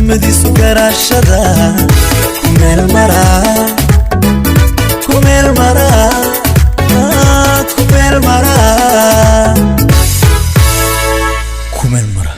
himadiisu garaashada ku meel maraa ku meel maraa ku meel maraa ku meel maraa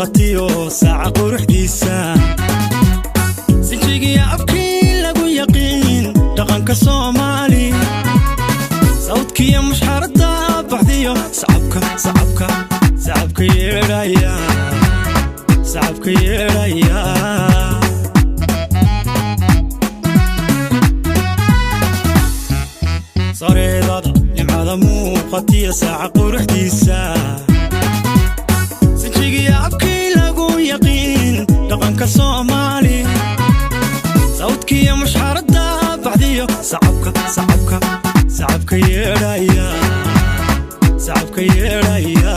muuqatiyo saaca quruxdiisa sinjigiya afkii lagu yaqiin dhaqanka Soomaali sawdkiya mushxarada baxdiyo sacabka yeeraya sareedada nimcada muuqatiyo saaca quruxdiisa sinjigiya afkii lagu yaqiin dhaqanka Soomaali sawdkiya mushxarada baxdiyo sacabka yeeraya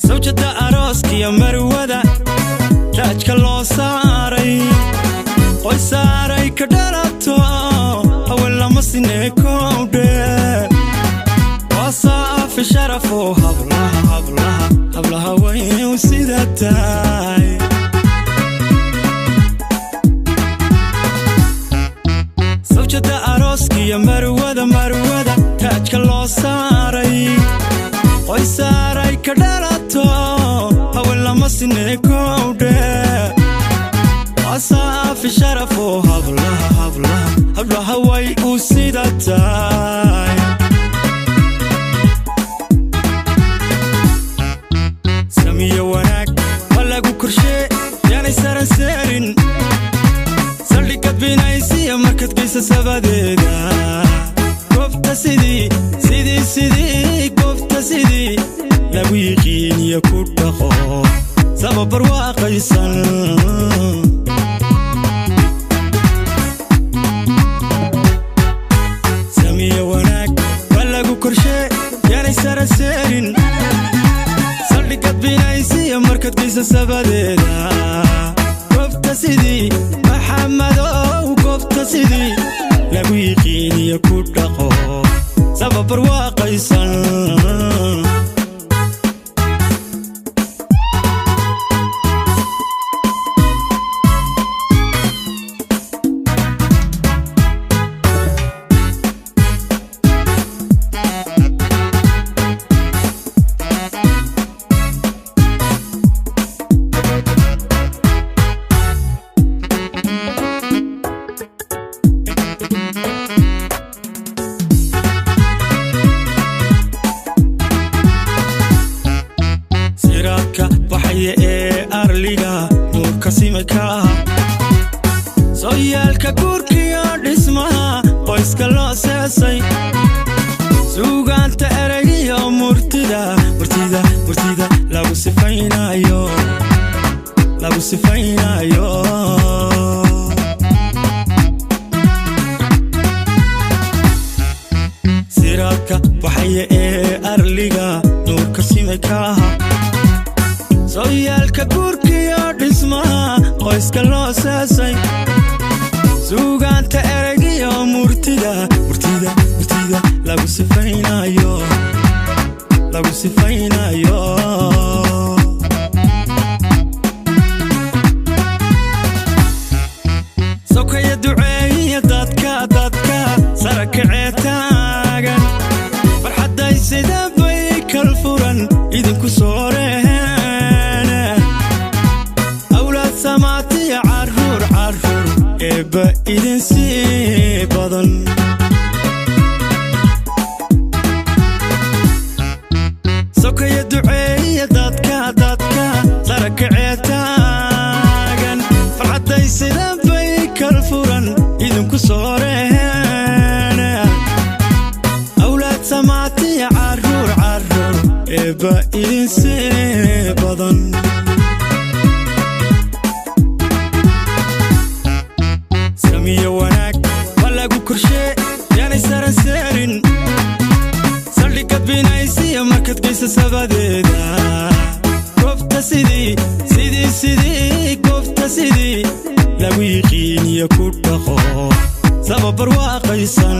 sawjada arooskiya marwada taajka loo saaray qoys saaray ka dhalato haween lama sineekowdhe waa saafi sharafo hablaha wayn sida tahay sawjada arooskiya marwada taajka loo saaray qoys saaray ka dhalato haween lama sineekowdhe waa saafi sharafo hablaha way u sida tahay samiyo wanaag ma lagu korshee yaanay saranseerin saldhigad binaysiya markad geysa sabadeeda goobta sidii goobta sidii lagu yiqiiniyo ku dhaqo sababar waaqaysan samiyo wanaag ma lagu korshee yaanay saranseerin saldhigad binaysiya markad geysa sabadeeda goobta sidii maxamadow goobta sidii lagu yiqiiniyo ku dhaqo sababar waaqaysan baxaya ee arliga nuurka simaka sooyaalka guurkiyo dhismaha qoyska loo seesay suugaanta eragiyo murtida lagu sifaynayo siraadka baxaya ee arliga nuurka simaka sooyaalka guurkiyo dhismaha qoyska loo seesay suugaanta eragiyo murtida lagu sifaynayo sokaya duceeya dadka sarakacee taagan farxadday sida bay kal furan idinku sooreen awlaad samaatiya carruur eebba idin sii badan sokaya duceeya dadka sarakacee taagan farxadday sida bay kal furan idinku sooreen awlaad samaatiya carruur eebba idin sii badan samiyo wanaag ma lagu korshee yaanay saranseerin saldhigad binaysiya markad geysa sabadeeda goobta sidii goobta sidii lagu yiqiiniyo ku dhaqo sababar waaqaysan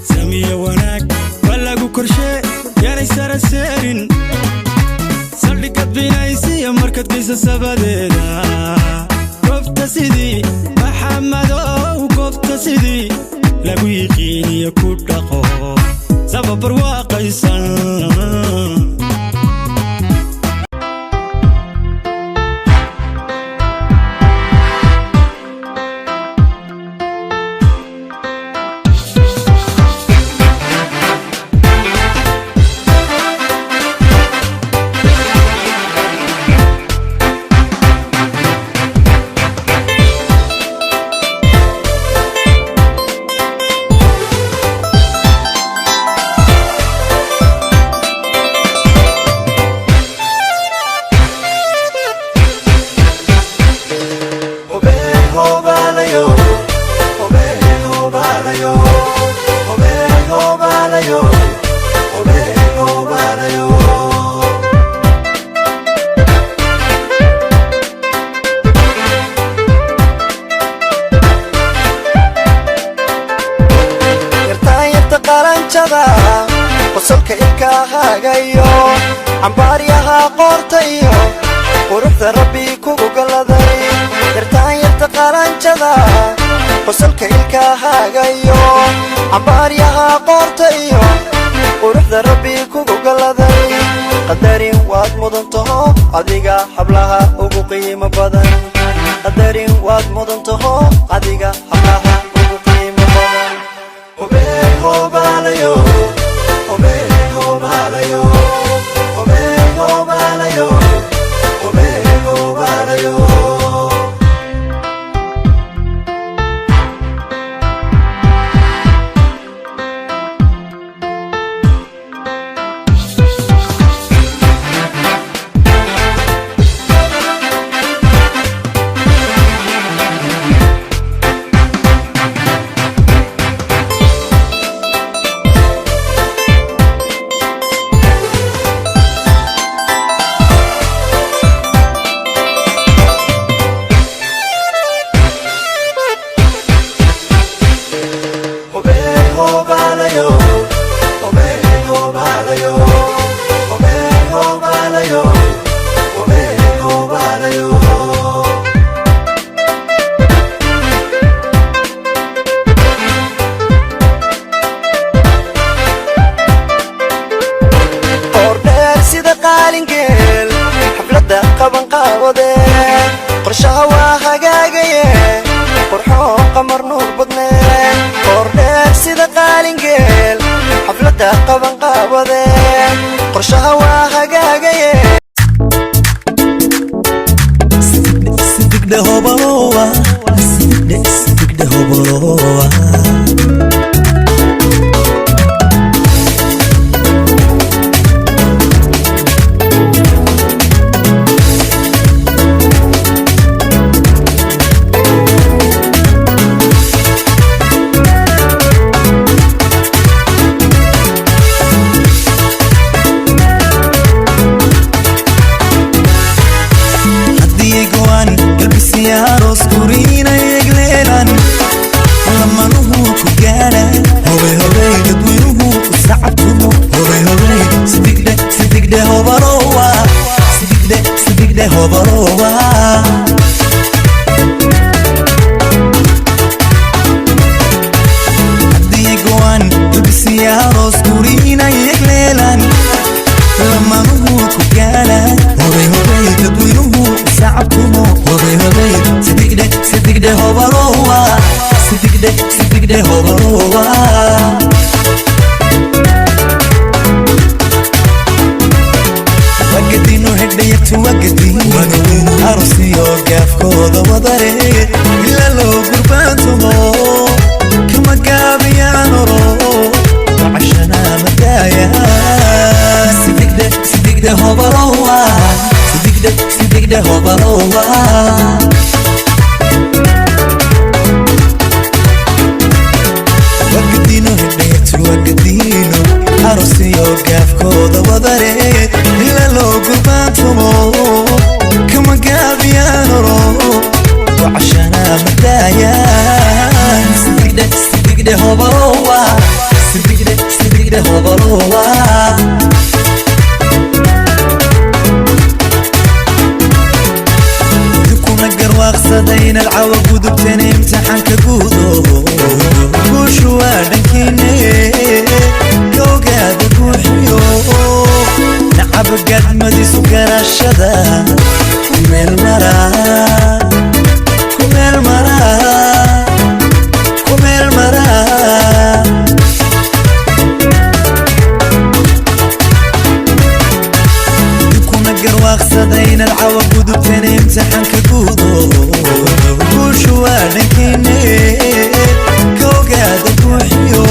samiyo wanaag ma lagu korshee yaanay saranseerin saldhigad binaysiya markad geysa sabadeeda goobta sidii محمد وقفت سيدي لويقيني يكون دقو سبب الواقع سن وصلك إلكاها غيو عمباريها قورتيو ورفض ربي كوكو قلدي ارتاين يرتقالان جدا وصلك إلكاها غيو عمباريها قورتيو ورفض ربي كوكو قلدي قدرين واد مدنتهو عديقا حبلها وقو قيمة بدن قدرين واد مدنتهو عديقا حبلها وقو قيمة بدن وبيهو باليو وبيهو باليو وبيهو باليو وبيهو باليو قرشها وهاقاقية قرحو قمر نور بدنين قردير سيدا قالنقيل حفلتها قبن قابضين قرشها وهاقاقية صدق ده هبلوة صدق ده هبلوة صدين العوق ودبتني امتحان كقودو وشو وادنكيني كوقاد بوحيو نعب قد مدي سكر الشدا كمل مرا كمل مرا كمل مرا صدين العوق ودبتني امتحان كقودو وشو وادنكيني كوقاد بوحيو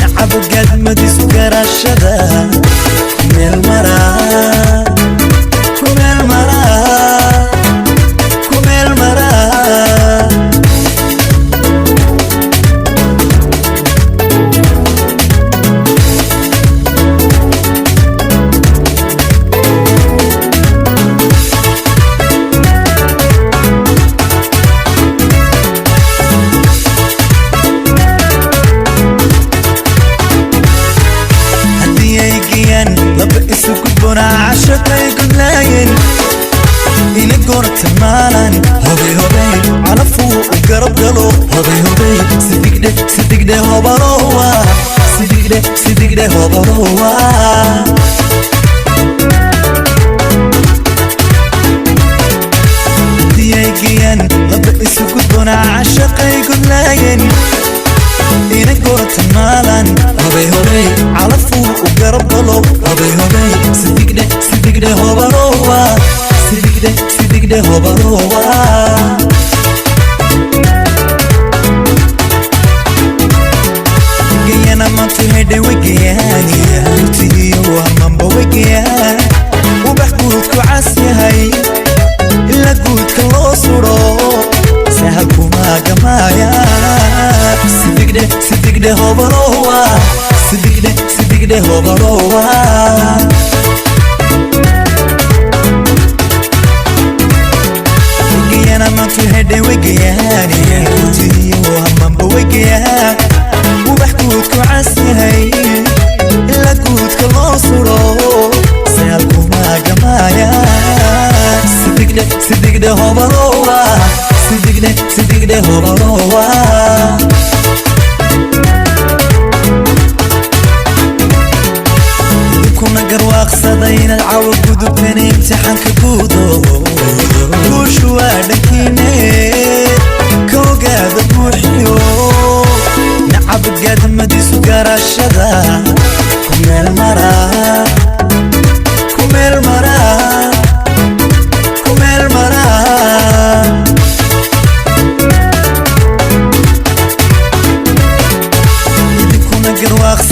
نعب قد مدي سكر الشدا كمل مرا كمل مرا كمل مرا عشقي قلاين إني قرت مالان هوبي هوبي على فوق وقرب قلو هوبي هوبي صدق ده هوبروا صدق ده هوبروا ديايقيان لبقي سكوتنا عشقي قلاين إني قرت مالان هوبي هوبي على فوق وقرب قلو هوبي هوبي صدق ده هوبروا صدق ده هوبروا جيانا ما تهدي وجياني تيجي وهم بوجيان وبحكوتكو عسيهاي إلا قوتك الله صورو سهلكو ما جمايا صدق ده هوبروا صدق ده هوبروا أنا ما تهدي وجياني تيجي وهم بوجيان وبحكوتكو عسيهاي إلا قوتك الله صورو سهلكو ما جمايا صدق ده هوبروا صدق ده هوبروا صدين العوق ودبتني امتحان كقودو وشو وادنكيني كوقاد بوحيو نعب قد مدي سكر الشدا كمل مرا كمل مرا كمل مرا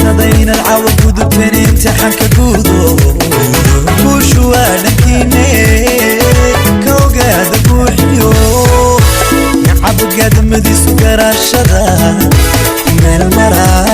صدين العوق ودبتني امتحان كقودو وشو وادنكيني كوقاد بوحيو نعب قد مدي سكر الشدا كمل مرا